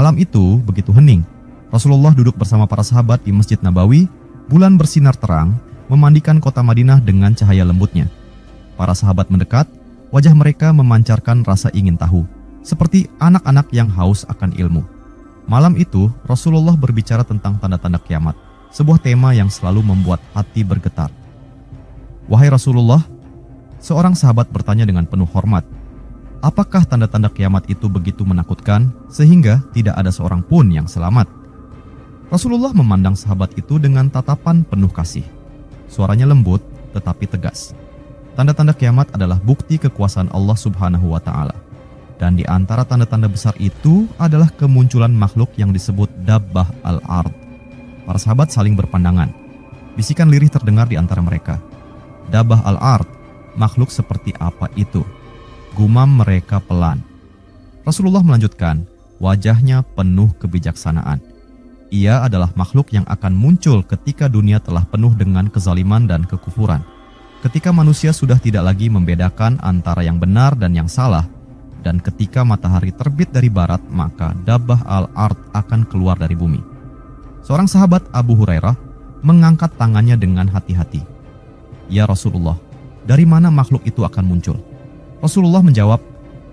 Malam itu begitu hening. Rasulullah duduk bersama para sahabat di Masjid Nabawi. Bulan bersinar terang, memandikan kota Madinah dengan cahaya lembutnya. Para sahabat mendekat, wajah mereka memancarkan rasa ingin tahu, seperti anak-anak yang haus akan ilmu. Malam itu, Rasulullah berbicara tentang tanda-tanda kiamat, sebuah tema yang selalu membuat hati bergetar. "Wahai Rasulullah," seorang sahabat bertanya dengan penuh hormat, "apakah tanda-tanda kiamat itu begitu menakutkan sehingga tidak ada seorang pun yang selamat?" Rasulullah memandang sahabat itu dengan tatapan penuh kasih. Suaranya lembut tetapi tegas. Tanda-tanda kiamat adalah bukti kekuasaan Allah Subhanahu wa Ta'ala. Dan di antara tanda-tanda besar itu adalah kemunculan makhluk yang disebut Dabbah al-Ard. Para sahabat saling berpandangan. Bisikan lirih terdengar di antara mereka. Dabbah al-Ard, makhluk seperti apa itu? Gumam mereka pelan. Rasulullah melanjutkan, wajahnya penuh kebijaksanaan. Ia adalah makhluk yang akan muncul ketika dunia telah penuh dengan kezaliman dan kekufuran. Ketika manusia sudah tidak lagi membedakan antara yang benar dan yang salah, dan ketika matahari terbit dari barat, maka Dabbah al-Ard akan keluar dari bumi. Seorang sahabat, Abu Hurairah, mengangkat tangannya dengan hati-hati. "Ya Rasulullah, dari mana makhluk itu akan muncul?" Rasulullah menjawab,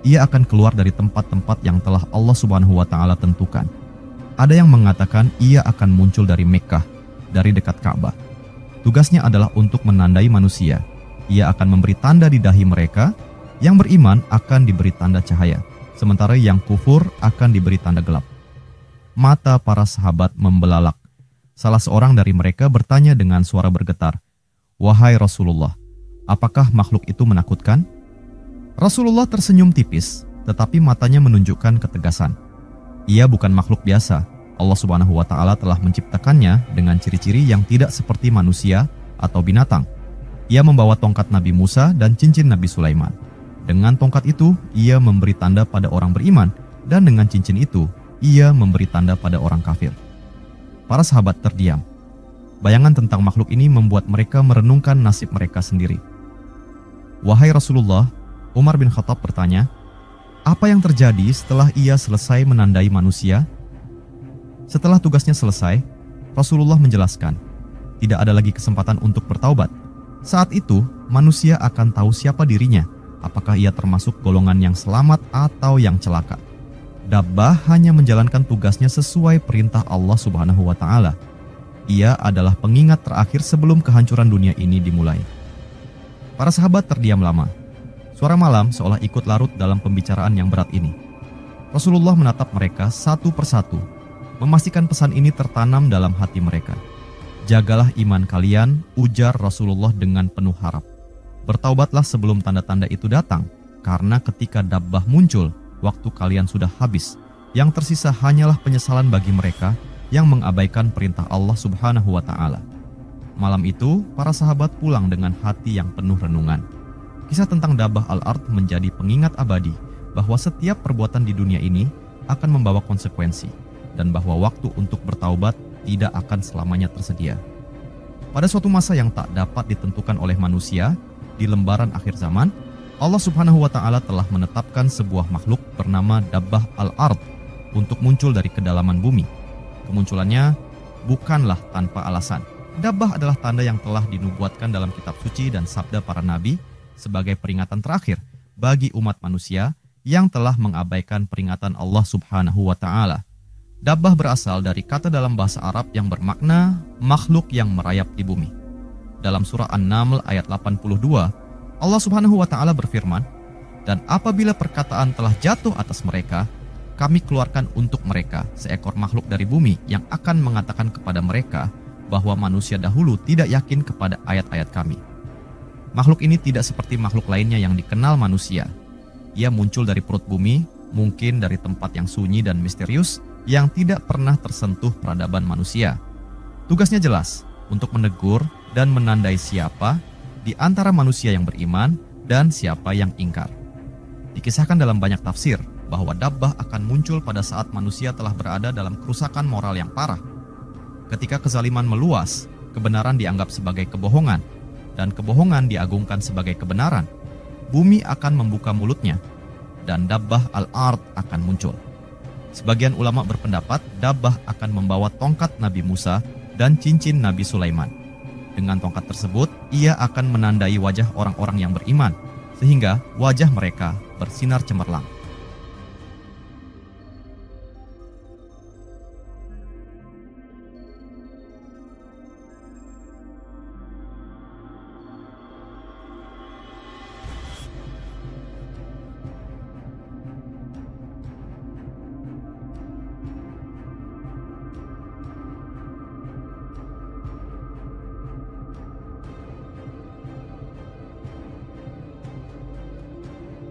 "Ia akan keluar dari tempat-tempat yang telah Allah Subhanahu wa Ta'ala tentukan. Ada yang mengatakan ia akan muncul dari Mekkah, dari dekat Ka'bah. Tugasnya adalah untuk menandai manusia. Ia akan memberi tanda di dahi mereka. Yang beriman akan diberi tanda cahaya, sementara yang kufur akan diberi tanda gelap." Mata para sahabat membelalak. Salah seorang dari mereka bertanya dengan suara bergetar, "Wahai Rasulullah, apakah makhluk itu menakutkan?" Rasulullah tersenyum tipis, tetapi matanya menunjukkan ketegasan. Ia bukan makhluk biasa. Allah Subhanahu wa Ta'ala telah menciptakannya dengan ciri-ciri yang tidak seperti manusia atau binatang. Ia membawa tongkat Nabi Musa dan cincin Nabi Sulaiman. Dengan tongkat itu, ia memberi tanda pada orang beriman, dan dengan cincin itu, ia memberi tanda pada orang kafir. Para sahabat terdiam. Bayangan tentang makhluk ini membuat mereka merenungkan nasib mereka sendiri. "Wahai Rasulullah," Umar bin Khattab bertanya, "apa yang terjadi setelah ia selesai menandai manusia?" Setelah tugasnya selesai, Rasulullah menjelaskan, tidak ada lagi kesempatan untuk bertaubat. Saat itu, manusia akan tahu siapa dirinya, apakah ia termasuk golongan yang selamat atau yang celaka. Dabbah hanya menjalankan tugasnya sesuai perintah Allah Subhanahu wa Ta'ala. Ia adalah pengingat terakhir sebelum kehancuran dunia ini dimulai. Para sahabat terdiam lama. Suara malam seolah ikut larut dalam pembicaraan yang berat ini. Rasulullah menatap mereka satu persatu, memastikan pesan ini tertanam dalam hati mereka. "Jagalah iman kalian," ujar Rasulullah dengan penuh harap. "Bertaubatlah sebelum tanda-tanda itu datang, karena ketika Dabbah muncul, waktu kalian sudah habis. Yang tersisa hanyalah penyesalan bagi mereka yang mengabaikan perintah Allah Subhanahu wa Ta'ala." Malam itu, para sahabat pulang dengan hati yang penuh renungan. Kisah tentang Dabbah al-Ard menjadi pengingat abadi bahwa setiap perbuatan di dunia ini akan membawa konsekuensi, dan bahwa waktu untuk bertaubat tidak akan selamanya tersedia. Pada suatu masa yang tak dapat ditentukan oleh manusia, di lembaran akhir zaman, Allah Subhanahu wa Ta'ala telah menetapkan sebuah makhluk bernama Dabbah al-Ard untuk muncul dari kedalaman bumi. Kemunculannya bukanlah tanpa alasan. Dabbah adalah tanda yang telah dinubuatkan dalam kitab suci dan sabda para nabi sebagai peringatan terakhir bagi umat manusia yang telah mengabaikan peringatan Allah Subhanahu wa Ta'ala. Dabbah berasal dari kata dalam bahasa Arab yang bermakna makhluk yang merayap di bumi. Dalam surah An-Naml ayat 82, Allah Subhanahu wa Ta'ala berfirman, "Dan apabila perkataan telah jatuh atas mereka, kami keluarkan untuk mereka seekor makhluk dari bumi yang akan mengatakan kepada mereka bahwa manusia dahulu tidak yakin kepada ayat-ayat kami." Makhluk ini tidak seperti makhluk lainnya yang dikenal manusia. Ia muncul dari perut bumi, mungkin dari tempat yang sunyi dan misterius yang tidak pernah tersentuh peradaban manusia. Tugasnya jelas, untuk menegur dan menandai siapa di antara manusia yang beriman dan siapa yang ingkar. Dikisahkan dalam banyak tafsir bahwa Dabbah akan muncul pada saat manusia telah berada dalam kerusakan moral yang parah. Ketika kezaliman meluas, kebenaran dianggap sebagai kebohongan, dan kebohongan diagungkan sebagai kebenaran. Bumi akan membuka mulutnya, dan Dabbah al-Ard akan muncul. Sebagian ulama berpendapat Dabbah akan membawa tongkat Nabi Musa dan cincin Nabi Sulaiman. Dengan tongkat tersebut, ia akan menandai wajah orang-orang yang beriman, sehingga wajah mereka bersinar cemerlang.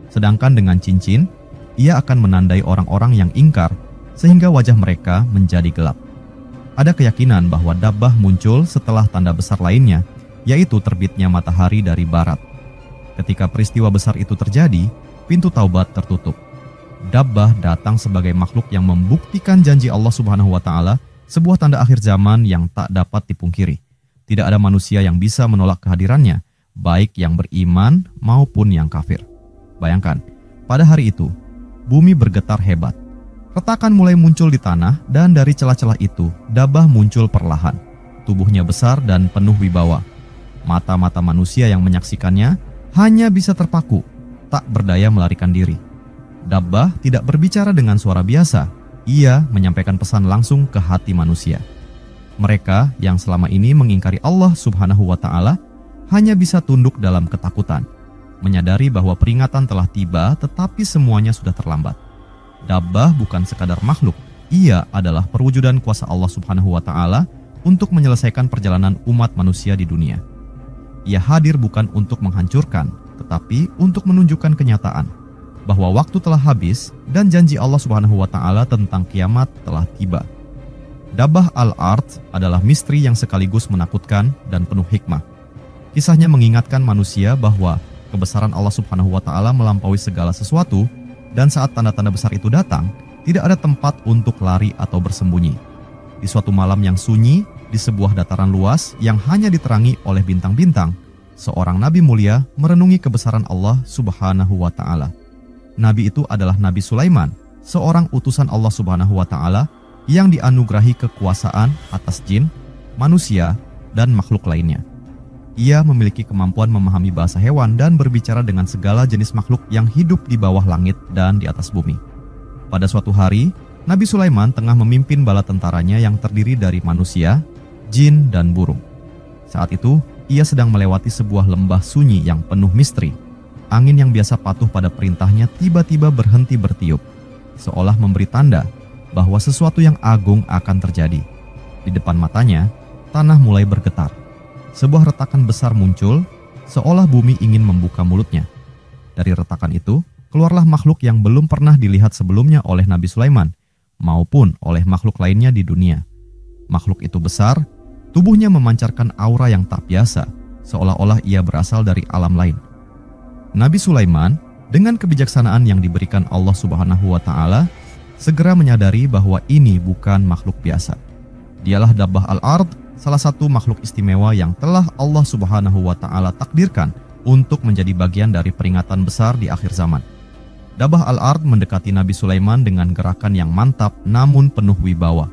Sedangkan dengan cincin, ia akan menandai orang-orang yang ingkar sehingga wajah mereka menjadi gelap. Ada keyakinan bahwa Dabbah muncul setelah tanda besar lainnya, yaitu terbitnya matahari dari barat. Ketika peristiwa besar itu terjadi, pintu taubat tertutup. Dabbah datang sebagai makhluk yang membuktikan janji Allah Subhanahu wa Ta'ala, sebuah tanda akhir zaman yang tak dapat dipungkiri. Tidak ada manusia yang bisa menolak kehadirannya, baik yang beriman maupun yang kafir. Bayangkan, pada hari itu, bumi bergetar hebat. Retakan mulai muncul di tanah dan dari celah-celah itu, Dabbah muncul perlahan. Tubuhnya besar dan penuh wibawa. Mata-mata manusia yang menyaksikannya hanya bisa terpaku, tak berdaya melarikan diri. Dabbah tidak berbicara dengan suara biasa. Ia menyampaikan pesan langsung ke hati manusia. Mereka yang selama ini mengingkari Allah Subhanahu wa Ta'ala hanya bisa tunduk dalam ketakutan, menyadari bahwa peringatan telah tiba tetapi semuanya sudah terlambat. Dabbah bukan sekadar makhluk, ia adalah perwujudan kuasa Allah Subhanahu wa Ta'ala untuk menyelesaikan perjalanan umat manusia di dunia. Ia hadir bukan untuk menghancurkan, tetapi untuk menunjukkan kenyataan bahwa waktu telah habis dan janji Allah Subhanahu wa Ta'ala tentang kiamat telah tiba. Dabbah al-Ard adalah misteri yang sekaligus menakutkan dan penuh hikmah. Kisahnya mengingatkan manusia bahwa kebesaran Allah Subhanahu wa Ta'ala melampaui segala sesuatu, dan saat tanda-tanda besar itu datang, tidak ada tempat untuk lari atau bersembunyi. Di suatu malam yang sunyi, di sebuah dataran luas yang hanya diterangi oleh bintang-bintang, seorang nabi mulia merenungi kebesaran Allah Subhanahu wa Ta'ala. Nabi itu adalah Nabi Sulaiman, seorang utusan Allah Subhanahu wa Ta'ala yang dianugerahi kekuasaan atas jin, manusia, dan makhluk lainnya. Ia memiliki kemampuan memahami bahasa hewan dan berbicara dengan segala jenis makhluk yang hidup di bawah langit dan di atas bumi. Pada suatu hari, Nabi Sulaiman tengah memimpin bala tentaranya yang terdiri dari manusia, jin, dan burung. Saat itu, ia sedang melewati sebuah lembah sunyi yang penuh misteri. Angin yang biasa patuh pada perintahnya tiba-tiba berhenti bertiup, seolah memberi tanda bahwa sesuatu yang agung akan terjadi. Di depan matanya, tanah mulai bergetar. Sebuah retakan besar muncul, seolah bumi ingin membuka mulutnya. Dari retakan itu, keluarlah makhluk yang belum pernah dilihat sebelumnya oleh Nabi Sulaiman, maupun oleh makhluk lainnya di dunia. Makhluk itu besar, tubuhnya memancarkan aura yang tak biasa, seolah-olah ia berasal dari alam lain. Nabi Sulaiman, dengan kebijaksanaan yang diberikan Allah Subhanahu wa Ta'ala, segera menyadari bahwa ini bukan makhluk biasa. Dialah Dabbah al-Ard, salah satu makhluk istimewa yang telah Allah Subhanahu wa Ta'ala takdirkan untuk menjadi bagian dari peringatan besar di akhir zaman. Dabbah al-Ard mendekati Nabi Sulaiman dengan gerakan yang mantap namun penuh wibawa.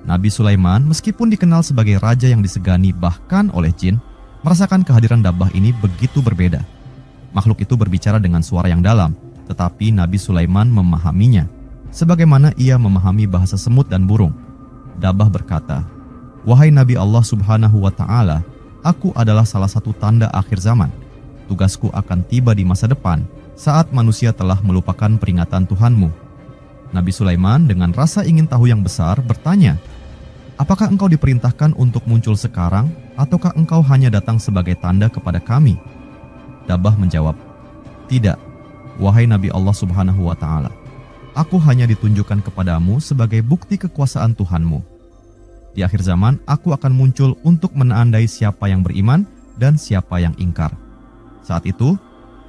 Nabi Sulaiman, meskipun dikenal sebagai raja yang disegani bahkan oleh jin, merasakan kehadiran Dabbah ini begitu berbeda. Makhluk itu berbicara dengan suara yang dalam, tetapi Nabi Sulaiman memahaminya, sebagaimana ia memahami bahasa semut dan burung. Dabbah berkata, "Wahai Nabi Allah Subhanahu wa Ta'ala, aku adalah salah satu tanda akhir zaman. Tugasku akan tiba di masa depan saat manusia telah melupakan peringatan Tuhanmu." Nabi Sulaiman dengan rasa ingin tahu yang besar bertanya, "Apakah engkau diperintahkan untuk muncul sekarang, ataukah engkau hanya datang sebagai tanda kepada kami?" Dabbah menjawab, "Tidak, wahai Nabi Allah Subhanahu wa Ta'ala. Aku hanya ditunjukkan kepadamu sebagai bukti kekuasaan Tuhanmu. Di akhir zaman, aku akan muncul untuk menandai siapa yang beriman dan siapa yang ingkar. Saat itu,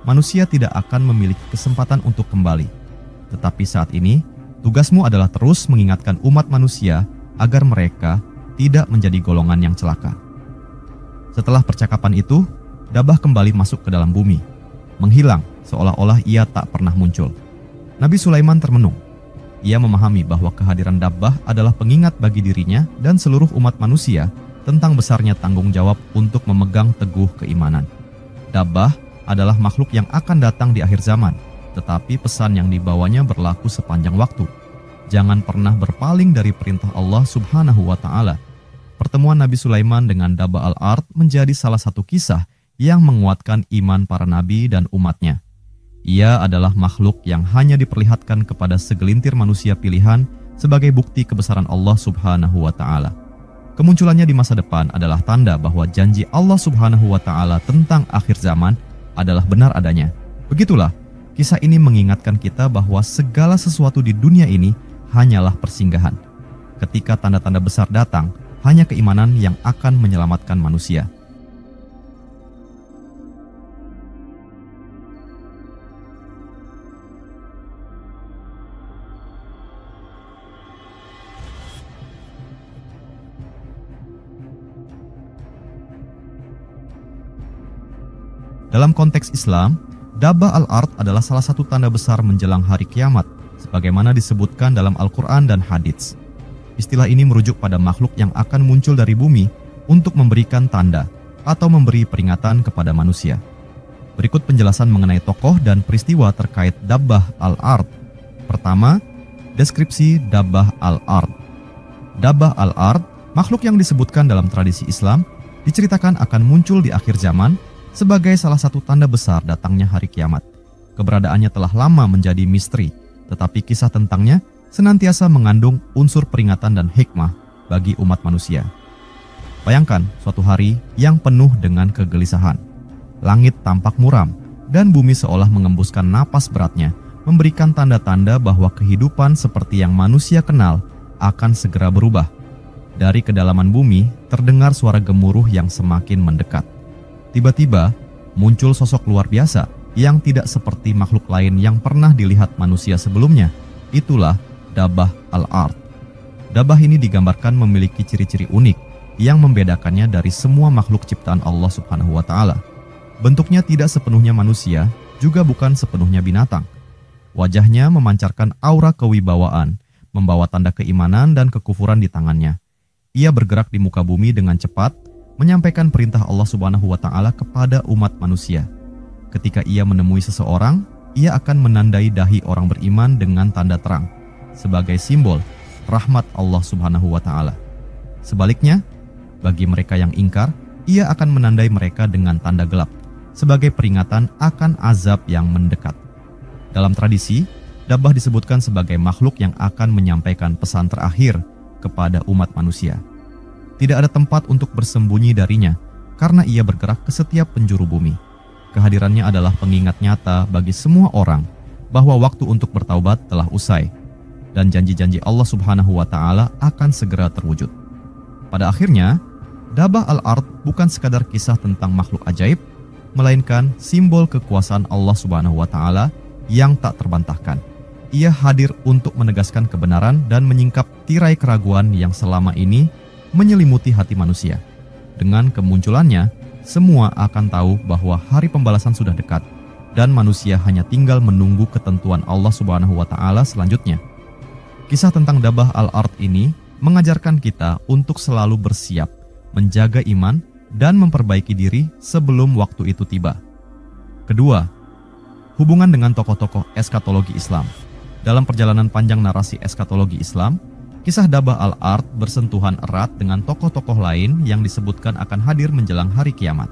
manusia tidak akan memiliki kesempatan untuk kembali. Tetapi saat ini, tugasmu adalah terus mengingatkan umat manusia agar mereka tidak menjadi golongan yang celaka." Setelah percakapan itu, Dabbah kembali masuk ke dalam bumi, menghilang seolah-olah ia tak pernah muncul. Nabi Sulaiman termenung. Ia memahami bahwa kehadiran Dabbah adalah pengingat bagi dirinya dan seluruh umat manusia tentang besarnya tanggung jawab untuk memegang teguh keimanan. Dabbah adalah makhluk yang akan datang di akhir zaman, tetapi pesan yang dibawanya berlaku sepanjang waktu. Jangan pernah berpaling dari perintah Allah Subhanahu wa Ta'ala. Pertemuan Nabi Sulaiman dengan Dabbah al-Ard menjadi salah satu kisah yang menguatkan iman para nabi dan umatnya. Ia adalah makhluk yang hanya diperlihatkan kepada segelintir manusia pilihan sebagai bukti kebesaran Allah Subhanahu wa Ta'ala. Kemunculannya di masa depan adalah tanda bahwa janji Allah Subhanahu wa Ta'ala tentang akhir zaman adalah benar adanya. Begitulah, kisah ini mengingatkan kita bahwa segala sesuatu di dunia ini hanyalah persinggahan. Ketika tanda-tanda besar datang, hanya keimanan yang akan menyelamatkan manusia. Dalam konteks Islam, Dabbah al-Ard adalah salah satu tanda besar menjelang hari kiamat, sebagaimana disebutkan dalam Al-Quran dan hadits. Istilah ini merujuk pada makhluk yang akan muncul dari bumi untuk memberikan tanda atau memberi peringatan kepada manusia. Berikut penjelasan mengenai tokoh dan peristiwa terkait Dabbah al-Ard. Pertama, deskripsi Dabbah al-Ard. Dabbah al-Ard, makhluk yang disebutkan dalam tradisi Islam, diceritakan akan muncul di akhir zaman sebagai salah satu tanda besar datangnya hari kiamat. Keberadaannya telah lama menjadi misteri, tetapi kisah tentangnya senantiasa mengandung unsur peringatan dan hikmah bagi umat manusia. Bayangkan suatu hari yang penuh dengan kegelisahan. Langit tampak muram, dan bumi seolah mengembuskan napas beratnya, memberikan tanda-tanda bahwa kehidupan seperti yang manusia kenal akan segera berubah. Dari kedalaman bumi, terdengar suara gemuruh yang semakin mendekat. Tiba-tiba, muncul sosok luar biasa yang tidak seperti makhluk lain yang pernah dilihat manusia sebelumnya. Itulah Dabbah al-Ard. Dabbah ini digambarkan memiliki ciri-ciri unik yang membedakannya dari semua makhluk ciptaan Allah Subhanahu wa Ta'ala. Bentuknya tidak sepenuhnya manusia, juga bukan sepenuhnya binatang. Wajahnya memancarkan aura kewibawaan, membawa tanda keimanan dan kekufuran di tangannya. Ia bergerak di muka bumi dengan cepat, menyampaikan perintah Allah Subhanahu wa Ta'ala kepada umat manusia. Ketika ia menemui seseorang, ia akan menandai dahi orang beriman dengan tanda terang, sebagai simbol rahmat Allah Subhanahu wa Ta'ala. Sebaliknya, bagi mereka yang ingkar, ia akan menandai mereka dengan tanda gelap, sebagai peringatan akan azab yang mendekat. Dalam tradisi, Dabbah disebutkan sebagai makhluk yang akan menyampaikan pesan terakhir kepada umat manusia. Tidak ada tempat untuk bersembunyi darinya, karena ia bergerak ke setiap penjuru bumi. Kehadirannya adalah pengingat nyata bagi semua orang bahwa waktu untuk bertaubat telah usai, dan janji-janji Allah Subhanahu wa Ta'ala akan segera terwujud. Pada akhirnya, Dabbah al-Ard bukan sekadar kisah tentang makhluk ajaib, melainkan simbol kekuasaan Allah Subhanahu wa Ta'ala yang tak terbantahkan. Ia hadir untuk menegaskan kebenaran dan menyingkap tirai keraguan yang selama ini menyelimuti hati manusia. Dengan kemunculannya, semua akan tahu bahwa hari pembalasan sudah dekat dan manusia hanya tinggal menunggu ketentuan Allah Subhanahu wa Ta'ala selanjutnya. Kisah tentang Dabbah al-Ard ini mengajarkan kita untuk selalu bersiap, menjaga iman dan memperbaiki diri sebelum waktu itu tiba. Kedua, hubungan dengan tokoh-tokoh eskatologi Islam. Dalam perjalanan panjang narasi eskatologi Islam, kisah Dabbah al-Ard bersentuhan erat dengan tokoh-tokoh lain yang disebutkan akan hadir menjelang hari kiamat.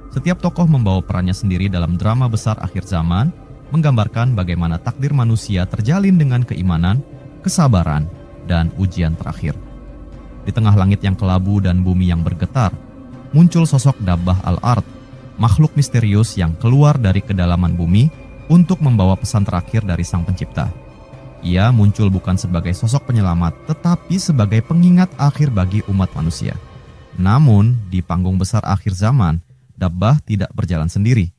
Setiap tokoh membawa perannya sendiri dalam drama besar akhir zaman, menggambarkan bagaimana takdir manusia terjalin dengan keimanan, kesabaran, dan ujian terakhir. Di tengah langit yang kelabu dan bumi yang bergetar, muncul sosok Dabbah al-Ard, makhluk misterius yang keluar dari kedalaman bumi untuk membawa pesan terakhir dari Sang Pencipta. Ia muncul bukan sebagai sosok penyelamat, tetapi sebagai pengingat akhir bagi umat manusia. Namun, di panggung besar akhir zaman, Dabbah tidak berjalan sendiri.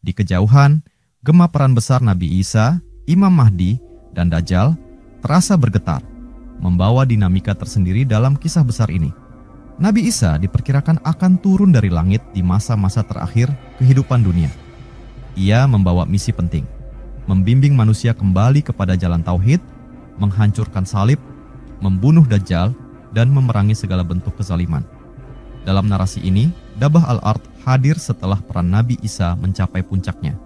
Di kejauhan, gema peran besar Nabi Isa, Imam Mahdi, dan Dajjal terasa bergetar, membawa dinamika tersendiri dalam kisah besar ini. Nabi Isa diperkirakan akan turun dari langit di masa-masa terakhir kehidupan dunia. Ia membawa misi penting, membimbing manusia kembali kepada jalan tauhid, menghancurkan salib, membunuh Dajjal, dan memerangi segala bentuk kezaliman. Dalam narasi ini, Dabbah al-Ard hadir setelah peran Nabi Isa mencapai puncaknya.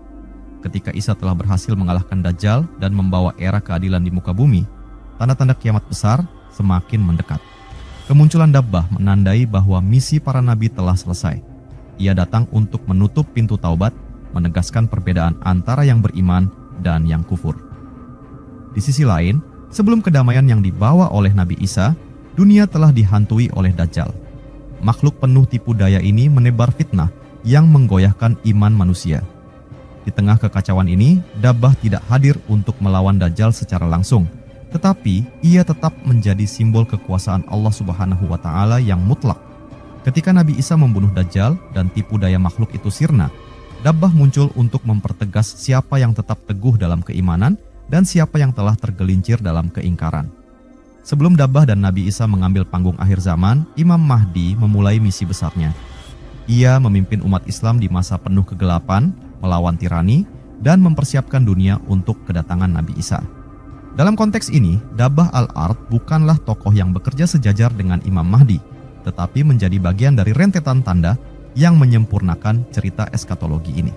Ketika Isa telah berhasil mengalahkan Dajjal dan membawa era keadilan di muka bumi, tanda-tanda kiamat besar semakin mendekat. Kemunculan Dabbah menandai bahwa misi para nabi telah selesai. Ia datang untuk menutup pintu taubat, menegaskan perbedaan antara yang beriman dan yang kufur. Di sisi lain, sebelum kedamaian yang dibawa oleh Nabi Isa, dunia telah dihantui oleh Dajjal. Makhluk penuh tipu daya ini menebar fitnah yang menggoyahkan iman manusia. Di tengah kekacauan ini, Dabbah tidak hadir untuk melawan Dajjal secara langsung, tetapi ia tetap menjadi simbol kekuasaan Allah Subhanahu wa Ta'ala yang mutlak. Ketika Nabi Isa membunuh Dajjal dan tipu daya makhluk itu sirna, Dabbah muncul untuk mempertegas siapa yang tetap teguh dalam keimanan dan siapa yang telah tergelincir dalam keingkaran. Sebelum Dabbah dan Nabi Isa mengambil panggung akhir zaman, Imam Mahdi memulai misi besarnya. Ia memimpin umat Islam di masa penuh kegelapan, melawan tirani, dan mempersiapkan dunia untuk kedatangan Nabi Isa. Dalam konteks ini, Dabbah al-Ard bukanlah tokoh yang bekerja sejajar dengan Imam Mahdi, tetapi menjadi bagian dari rentetan tanda yang menyempurnakan cerita eskatologi ini.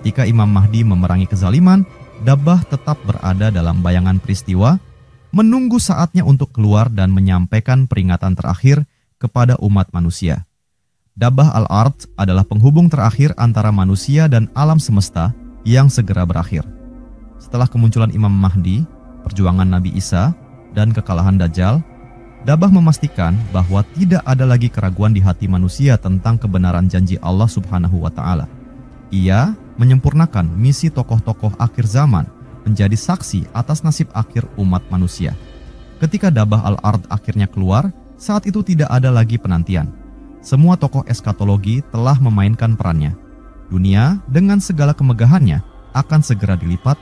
Ketika Imam Mahdi memerangi kezaliman, Dabbah tetap berada dalam bayangan peristiwa, menunggu saatnya untuk keluar dan menyampaikan peringatan terakhir kepada umat manusia. Dabbah al-Ard adalah penghubung terakhir antara manusia dan alam semesta yang segera berakhir. Setelah kemunculan Imam Mahdi, perjuangan Nabi Isa, dan kekalahan Dajjal, Dabbah memastikan bahwa tidak ada lagi keraguan di hati manusia tentang kebenaran janji Allah Subhanahu wa Ta'ala. Ia menyempurnakan misi tokoh-tokoh akhir zaman menjadi saksi atas nasib akhir umat manusia. Ketika Dabbah al-Ard akhirnya keluar, saat itu tidak ada lagi penantian. Semua tokoh eskatologi telah memainkan perannya. Dunia dengan segala kemegahannya akan segera dilipat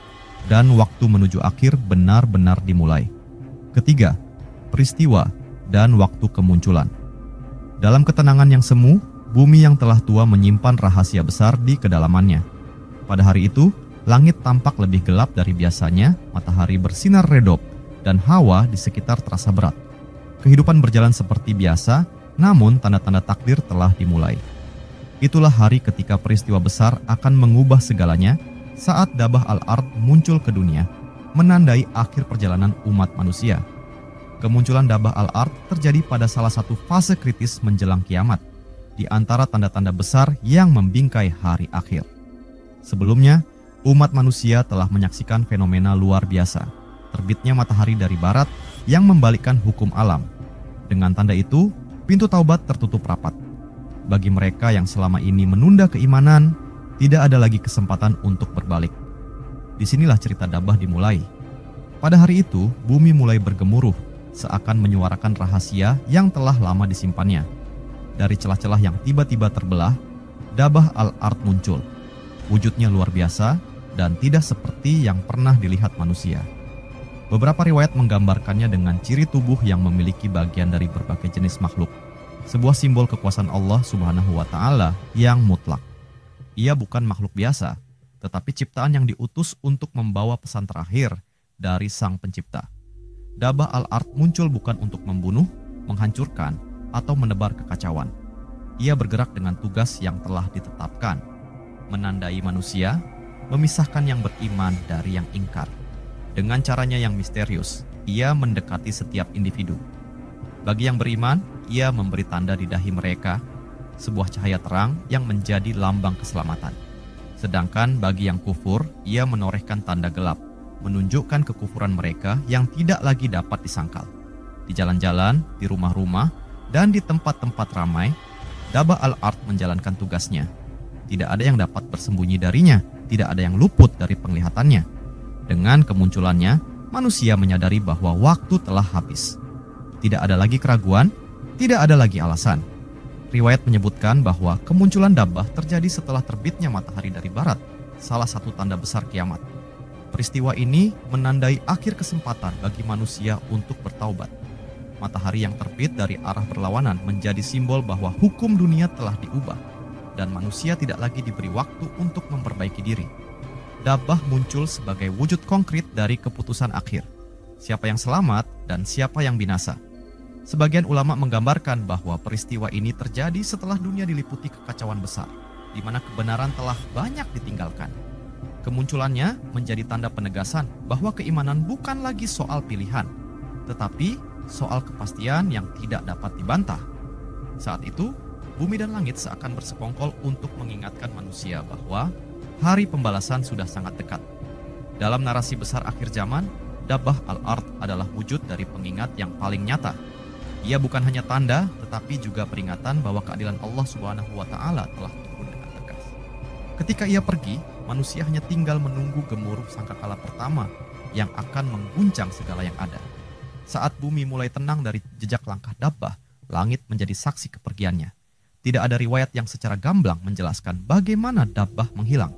dan waktu menuju akhir benar-benar dimulai. Ketiga, peristiwa dan waktu kemunculan. Dalam ketenangan yang semu, bumi yang telah tua menyimpan rahasia besar di kedalamannya. Pada hari itu, langit tampak lebih gelap dari biasanya, matahari bersinar redup, dan hawa di sekitar terasa berat. Kehidupan berjalan seperti biasa, namun tanda-tanda takdir telah dimulai. Itulah hari ketika peristiwa besar akan mengubah segalanya saat Dabbah al-Ard muncul ke dunia, menandai akhir perjalanan umat manusia. Kemunculan Dabbah al-Ard terjadi pada salah satu fase kritis menjelang kiamat, di antara tanda-tanda besar yang membingkai hari akhir. Sebelumnya, umat manusia telah menyaksikan fenomena luar biasa, terbitnya matahari dari barat yang membalikkan hukum alam. Dengan tanda itu, pintu taubat tertutup rapat. Bagi mereka yang selama ini menunda keimanan, tidak ada lagi kesempatan untuk berbalik. Disinilah cerita Dabbah dimulai. Pada hari itu, bumi mulai bergemuruh, seakan menyuarakan rahasia yang telah lama disimpannya. Dari celah-celah yang tiba-tiba terbelah, Dabbah al-Ard muncul. Wujudnya luar biasa dan tidak seperti yang pernah dilihat manusia. Beberapa riwayat menggambarkannya dengan ciri tubuh yang memiliki bagian dari berbagai jenis makhluk. Sebuah simbol kekuasaan Allah Subhanahu wa Ta'ala yang mutlak. Ia bukan makhluk biasa, tetapi ciptaan yang diutus untuk membawa pesan terakhir dari Sang Pencipta. Dabbah al-Ard muncul bukan untuk membunuh, menghancurkan, atau menebar kekacauan. Ia bergerak dengan tugas yang telah ditetapkan, menandai manusia, memisahkan yang beriman dari yang ingkar. Dengan caranya yang misterius, ia mendekati setiap individu. Bagi yang beriman, ia memberi tanda di dahi mereka, sebuah cahaya terang yang menjadi lambang keselamatan. Sedangkan bagi yang kufur, ia menorehkan tanda gelap, menunjukkan kekufuran mereka yang tidak lagi dapat disangkal. Di jalan-jalan, di rumah-rumah, dan di tempat-tempat ramai, Dabbah al-Ard menjalankan tugasnya. Tidak ada yang dapat bersembunyi darinya, tidak ada yang luput dari penglihatannya. Dengan kemunculannya, manusia menyadari bahwa waktu telah habis. Tidak ada lagi keraguan, tidak ada lagi alasan. Riwayat menyebutkan bahwa kemunculan Dabbah terjadi setelah terbitnya matahari dari barat, salah satu tanda besar kiamat. Peristiwa ini menandai akhir kesempatan bagi manusia untuk bertaubat. Matahari yang terbit dari arah berlawanan menjadi simbol bahwa hukum dunia telah diubah dan manusia tidak lagi diberi waktu untuk memperbaiki diri. Dabbah muncul sebagai wujud konkret dari keputusan akhir. Siapa yang selamat dan siapa yang binasa. Sebagian ulama menggambarkan bahwa peristiwa ini terjadi setelah dunia diliputi kekacauan besar, di mana kebenaran telah banyak ditinggalkan. Kemunculannya menjadi tanda penegasan bahwa keimanan bukan lagi soal pilihan, tetapi soal kepastian yang tidak dapat dibantah. Saat itu, bumi dan langit seakan bersekongkol untuk mengingatkan manusia bahwa hari pembalasan sudah sangat dekat. Dalam narasi besar akhir zaman, Dabbah al-Ard adalah wujud dari pengingat yang paling nyata. Ia bukan hanya tanda, tetapi juga peringatan bahwa keadilan Allah Subhanahu wa Ta'ala telah turun dengan tegas. Ketika ia pergi, manusia hanya tinggal menunggu gemuruh sangkakala pertama yang akan mengguncang segala yang ada. Saat bumi mulai tenang dari jejak langkah Dabbah, langit menjadi saksi kepergiannya. Tidak ada riwayat yang secara gamblang menjelaskan bagaimana Dabbah menghilang.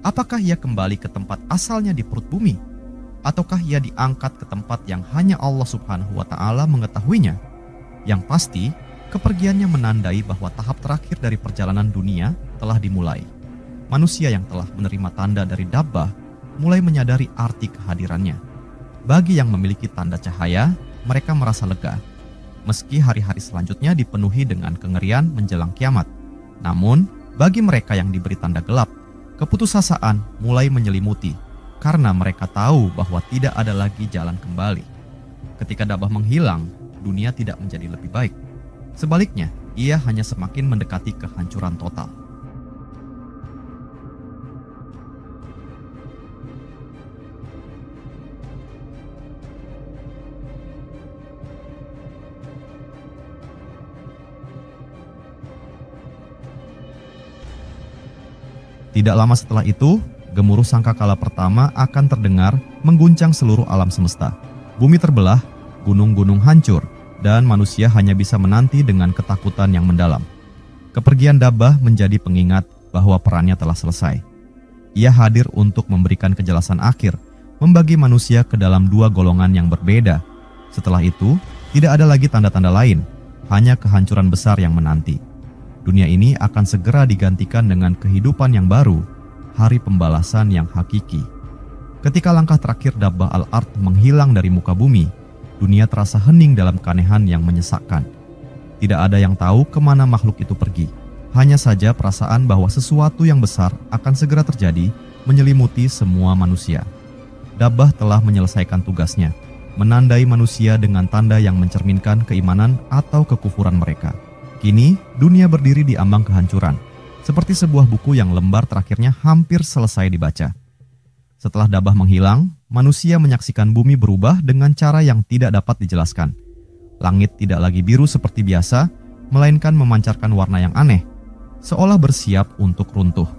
Apakah ia kembali ke tempat asalnya di perut bumi? Ataukah ia diangkat ke tempat yang hanya Allah Subhanahu wa Ta'ala mengetahuinya? Yang pasti, kepergiannya menandai bahwa tahap terakhir dari perjalanan dunia telah dimulai. Manusia yang telah menerima tanda dari Dabbah mulai menyadari arti kehadirannya. Bagi yang memiliki tanda cahaya, mereka merasa lega. Meski hari-hari selanjutnya dipenuhi dengan kengerian menjelang kiamat. Namun, bagi mereka yang diberi tanda gelap, keputusasaan mulai menyelimuti karena mereka tahu bahwa tidak ada lagi jalan kembali. Ketika Dabbah menghilang, dunia tidak menjadi lebih baik. Sebaliknya, ia hanya semakin mendekati kehancuran total. Tidak lama setelah itu, gemuruh sangkakala pertama akan terdengar mengguncang seluruh alam semesta. Bumi terbelah, gunung-gunung hancur, dan manusia hanya bisa menanti dengan ketakutan yang mendalam. Kepergian Dabbah menjadi pengingat bahwa perannya telah selesai. Ia hadir untuk memberikan kejelasan akhir, membagi manusia ke dalam dua golongan yang berbeda. Setelah itu, tidak ada lagi tanda-tanda lain, hanya kehancuran besar yang menanti. Dunia ini akan segera digantikan dengan kehidupan yang baru, hari pembalasan yang hakiki. Ketika langkah terakhir Dabbah al-Ard menghilang dari muka bumi, dunia terasa hening dalam keanehan yang menyesakkan. Tidak ada yang tahu kemana makhluk itu pergi. Hanya saja perasaan bahwa sesuatu yang besar akan segera terjadi menyelimuti semua manusia. Dabbah telah menyelesaikan tugasnya, menandai manusia dengan tanda yang mencerminkan keimanan atau kekufuran mereka. Kini, dunia berdiri di ambang kehancuran, seperti sebuah buku yang lembar terakhirnya hampir selesai dibaca. Setelah Dabbah menghilang, manusia menyaksikan bumi berubah dengan cara yang tidak dapat dijelaskan. Langit tidak lagi biru seperti biasa, melainkan memancarkan warna yang aneh, seolah bersiap untuk runtuh.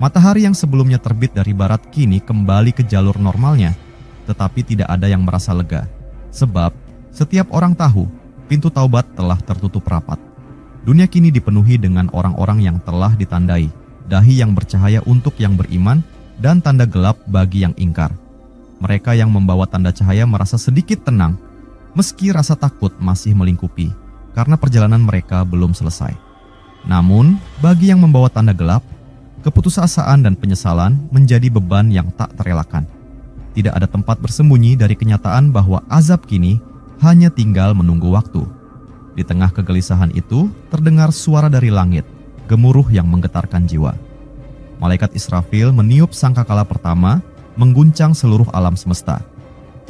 Matahari yang sebelumnya terbit dari barat kini kembali ke jalur normalnya, tetapi tidak ada yang merasa lega. Sebab, setiap orang tahu, pintu taubat telah tertutup rapat. Dunia kini dipenuhi dengan orang-orang yang telah ditandai, dahi yang bercahaya untuk yang beriman, dan tanda gelap bagi yang ingkar. Mereka yang membawa tanda cahaya merasa sedikit tenang, meski rasa takut masih melingkupi, karena perjalanan mereka belum selesai. Namun, bagi yang membawa tanda gelap, keputusasaan dan penyesalan menjadi beban yang tak terelakkan. Tidak ada tempat bersembunyi dari kenyataan bahwa azab kini hanya tinggal menunggu waktu. Di tengah kegelisahan itu, terdengar suara dari langit, gemuruh yang menggetarkan jiwa. Malaikat Israfil meniup sangkakala pertama, mengguncang seluruh alam semesta.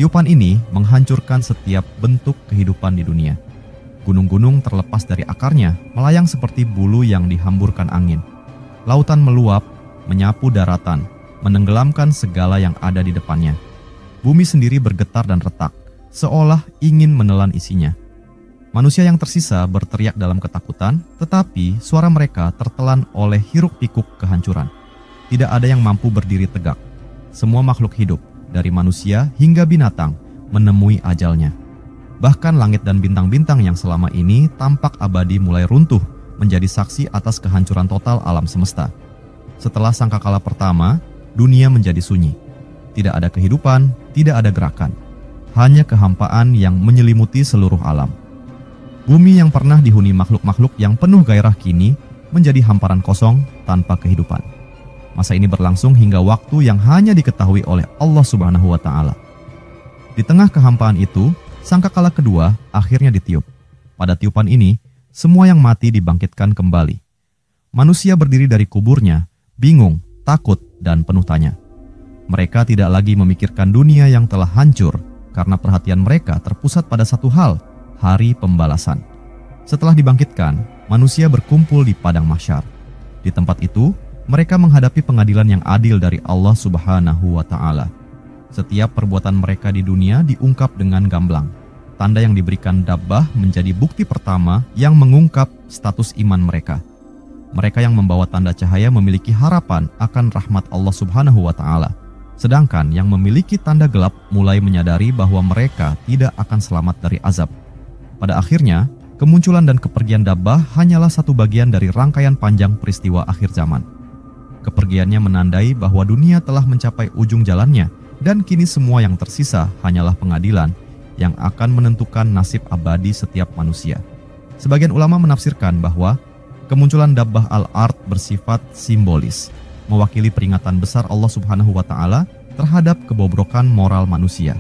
Tiupan ini menghancurkan setiap bentuk kehidupan di dunia. Gunung-gunung terlepas dari akarnya, melayang seperti bulu yang dihamburkan angin. Lautan meluap, menyapu daratan, menenggelamkan segala yang ada di depannya. Bumi sendiri bergetar dan retak, seolah ingin menelan isinya. Manusia yang tersisa berteriak dalam ketakutan, tetapi suara mereka tertelan oleh hiruk-pikuk kehancuran. Tidak ada yang mampu berdiri tegak. Semua makhluk hidup, dari manusia hingga binatang, menemui ajalnya. Bahkan langit dan bintang-bintang yang selama ini tampak abadi mulai runtuh, menjadi saksi atas kehancuran total alam semesta. Setelah sangkakala pertama, dunia menjadi sunyi. tidak ada kehidupan, tidak ada gerakan. Hanya kehampaan yang menyelimuti seluruh alam. Bumi yang pernah dihuni makhluk-makhluk yang penuh gairah kini menjadi hamparan kosong tanpa kehidupan. Masa ini berlangsung hingga waktu yang hanya diketahui oleh Allah Subhanahu wa Ta'ala. Di tengah kehampaan itu, sangkakala kedua akhirnya ditiup. Pada tiupan ini, semua yang mati dibangkitkan kembali. Manusia berdiri dari kuburnya, bingung, takut, dan penuh tanya. Mereka tidak lagi memikirkan dunia yang telah hancur karena perhatian mereka terpusat pada satu hal, hari pembalasan. Setelah dibangkitkan, manusia berkumpul di padang mahsyar. Di tempat itu, mereka menghadapi pengadilan yang adil dari Allah Subhanahu wa Ta'ala. Setiap perbuatan mereka di dunia diungkap dengan gamblang. Tanda yang diberikan Dabbah menjadi bukti pertama yang mengungkap status iman mereka. Mereka yang membawa tanda cahaya memiliki harapan akan rahmat Allah Subhanahu wa Ta'ala. Sedangkan yang memiliki tanda gelap mulai menyadari bahwa mereka tidak akan selamat dari azab. Pada akhirnya, kemunculan dan kepergian Dabbah hanyalah satu bagian dari rangkaian panjang peristiwa akhir zaman. Kepergiannya menandai bahwa dunia telah mencapai ujung jalannya dan kini semua yang tersisa hanyalah pengadilan yang akan menentukan nasib abadi setiap manusia. Sebagian ulama menafsirkan bahwa kemunculan Dabbah al-Ard bersifat simbolis, mewakili peringatan besar Allah Subhanahu wa Ta'ala terhadap kebobrokan moral manusia.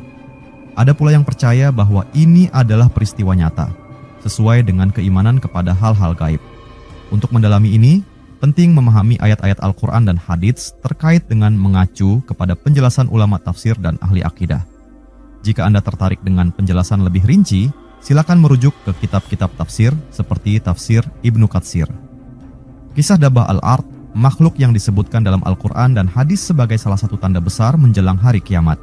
Ada pula yang percaya bahwa ini adalah peristiwa nyata, sesuai dengan keimanan kepada hal-hal gaib. Untuk mendalami ini, penting memahami ayat-ayat Al-Quran dan hadits terkait dengan mengacu kepada penjelasan ulama tafsir dan ahli akidah. Jika Anda tertarik dengan penjelasan lebih rinci, silakan merujuk ke kitab-kitab tafsir seperti tafsir Ibnu Katsir. Kisah Dabbah al-Ard, makhluk yang disebutkan dalam Al-Quran dan hadis sebagai salah satu tanda besar menjelang hari kiamat,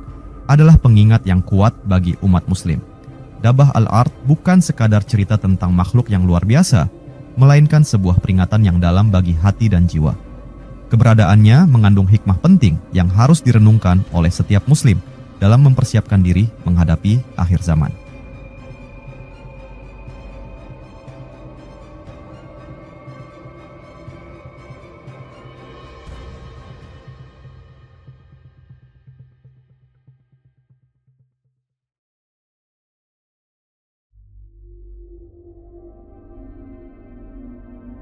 adalah pengingat yang kuat bagi umat muslim. Dabbah al-Ard bukan sekadar cerita tentang makhluk yang luar biasa, melainkan sebuah peringatan yang dalam bagi hati dan jiwa. Keberadaannya mengandung hikmah penting yang harus direnungkan oleh setiap muslim dalam mempersiapkan diri menghadapi akhir zaman.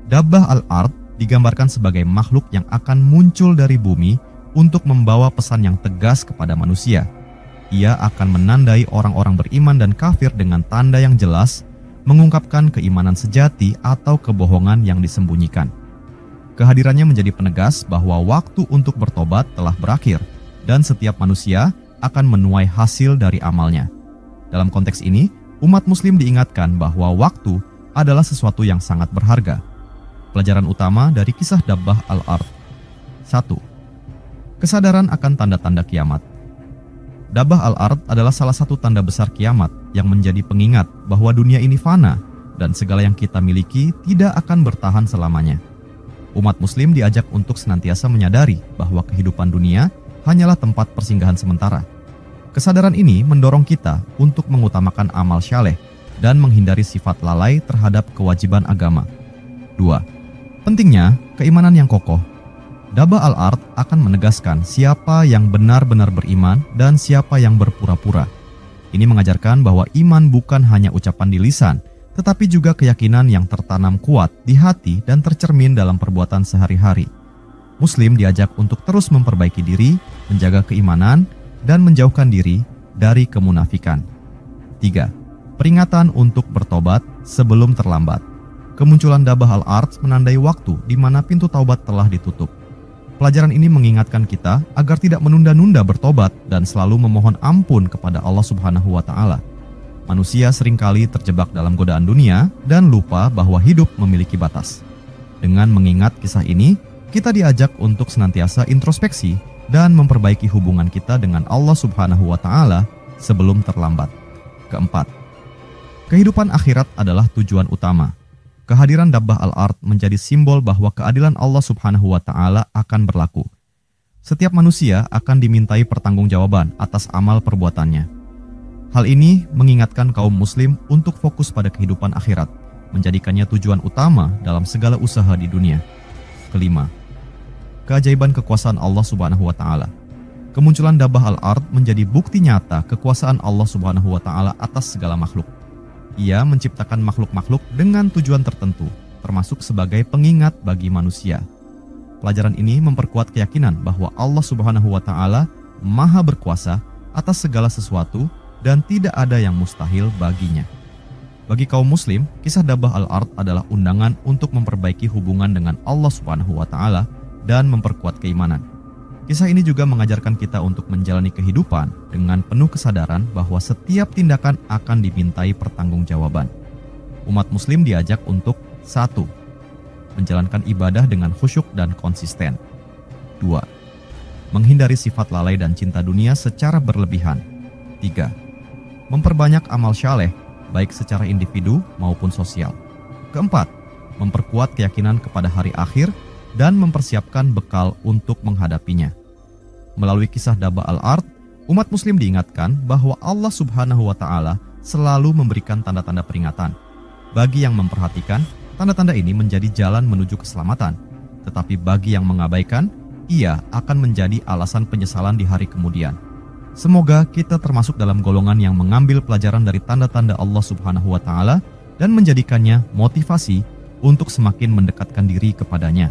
Dabbah al-Ard digambarkan sebagai makhluk yang akan muncul dari bumi untuk membawa pesan yang tegas kepada manusia. Ia akan menandai orang-orang beriman dan kafir dengan tanda yang jelas, mengungkapkan keimanan sejati atau kebohongan yang disembunyikan. Kehadirannya menjadi penegas bahwa waktu untuk bertobat telah berakhir dan setiap manusia akan menuai hasil dari amalnya. Dalam konteks ini, umat muslim diingatkan bahwa waktu adalah sesuatu yang sangat berharga. Pelajaran utama dari kisah Dabbah al-Ard. 1. Kesadaran akan tanda-tanda kiamat. Dabbah al-Ard adalah salah satu tanda besar kiamat yang menjadi pengingat bahwa dunia ini fana dan segala yang kita miliki tidak akan bertahan selamanya. Umat muslim diajak untuk senantiasa menyadari bahwa kehidupan dunia hanyalah tempat persinggahan sementara. Kesadaran ini mendorong kita untuk mengutamakan amal syaleh dan menghindari sifat lalai terhadap kewajiban agama. 2. Pentingnya keimanan yang kokoh. Dabbah al-Ard akan menegaskan siapa yang benar-benar beriman dan siapa yang berpura-pura. Ini mengajarkan bahwa iman bukan hanya ucapan di lisan, tetapi juga keyakinan yang tertanam kuat di hati dan tercermin dalam perbuatan sehari-hari. Muslim diajak untuk terus memperbaiki diri, menjaga keimanan, dan menjauhkan diri dari kemunafikan. 3. Peringatan untuk bertobat sebelum terlambat. Kemunculan Dabbah al-Ard menandai waktu di mana pintu taubat telah ditutup. Pelajaran ini mengingatkan kita agar tidak menunda-nunda bertobat dan selalu memohon ampun kepada Allah Subhanahu wa Ta'ala. Manusia seringkali terjebak dalam godaan dunia dan lupa bahwa hidup memiliki batas. Dengan mengingat kisah ini, kita diajak untuk senantiasa introspeksi dan memperbaiki hubungan kita dengan Allah Subhanahu wa Ta'ala sebelum terlambat. 4. Kehidupan akhirat adalah tujuan utama. Kehadiran Dabbah al-Ard menjadi simbol bahwa keadilan Allah Subhanahu wa Ta'ala akan berlaku. Setiap manusia akan dimintai pertanggungjawaban atas amal perbuatannya. Hal ini mengingatkan kaum muslim untuk fokus pada kehidupan akhirat, menjadikannya tujuan utama dalam segala usaha di dunia. 5. Keajaiban kekuasaan Allah Subhanahu wa Ta'ala. Kemunculan Dabbah al-Ard menjadi bukti nyata kekuasaan Allah Subhanahu wa Ta'ala atas segala makhluk. Ia menciptakan makhluk-makhluk dengan tujuan tertentu, termasuk sebagai pengingat bagi manusia. Pelajaran ini memperkuat keyakinan bahwa Allah Subhanahu wa Ta'ala Maha berkuasa atas segala sesuatu dan tidak ada yang mustahil baginya. Bagi kaum muslim, kisah Dabbah al-Ard adalah undangan untuk memperbaiki hubungan dengan Allah Subhanahu wa Ta'ala dan memperkuat keimanan. Kisah ini juga mengajarkan kita untuk menjalani kehidupan dengan penuh kesadaran bahwa setiap tindakan akan dimintai pertanggungjawaban. Umat muslim diajak untuk 1. Menjalankan ibadah dengan khusyuk dan konsisten. 2. Menghindari sifat lalai dan cinta dunia secara berlebihan. 3. Memperbanyak amal syaleh, baik secara individu maupun sosial. 4. Memperkuat keyakinan kepada hari akhir dan mempersiapkan bekal untuk menghadapinya. Melalui kisah Dabbah al-Ard, umat muslim diingatkan bahwa Allah Subhanahu wa Ta'ala selalu memberikan tanda-tanda peringatan. Bagi yang memperhatikan, tanda-tanda ini menjadi jalan menuju keselamatan. Tetapi bagi yang mengabaikan, ia akan menjadi alasan penyesalan di hari kemudian. Semoga kita termasuk dalam golongan yang mengambil pelajaran dari tanda-tanda Allah Subhanahu wa Ta'ala dan menjadikannya motivasi untuk semakin mendekatkan diri kepadanya.